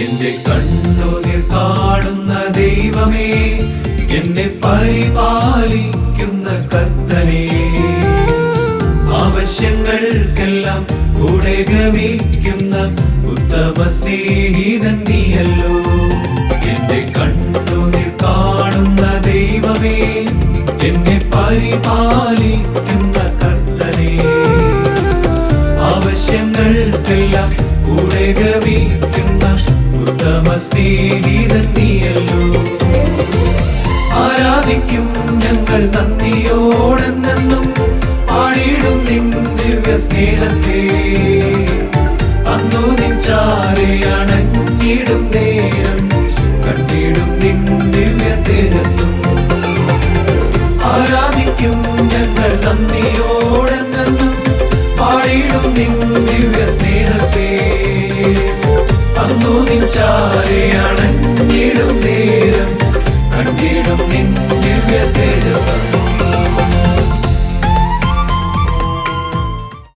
എന്റെ കണ്ണുനീർ കാണുന്ന ദൈവമേ, എന്നെ പരിപാലിക്കുന്ന കർത്തനേ, ആവശ്യങ്ങൾക്കെല്ലാം കൂടെ ഗമിക്കുന്ന ഉത്തമ സ്നേഹിതൻ നീയല്ലോ. എന്റെ കണ്ണുനീർ കാണുന്ന ദൈവമേ, എന്നെ പരിപാലിക്കുന്ന കർത്തനേ, ആവശ്യങ്ങൾക്കെല്ലാം കൂടെ ഗമിക്കുന്ന ഉത്തമ സ്നേഹിതൻ നീയല്ലോ. ആരാധിക്കും ഞങ്ങൾ നന്ദിയോടെന്നും, പാടിയിടും നിൻ ദിവ്യ സ്നേഹത്തെ. അന്നു നിൻ ചാരെ അണഞ്ഞിടും നേരം കണ്ടിടും നിൻ ദിവ്യ തേജസ്സും. ആരാധിക്കും ഞങ്ങൾ നന്ദിയോടെന്നും, പാടിയിടും നിൻ ദിവ്യ സ്നേഹത്തെ. അന്നു നിൻ ചാരെ അണഞ്ഞിടും നേരം കണ്ടിടും നിൻ ദിവ്യ തേജസ്സും.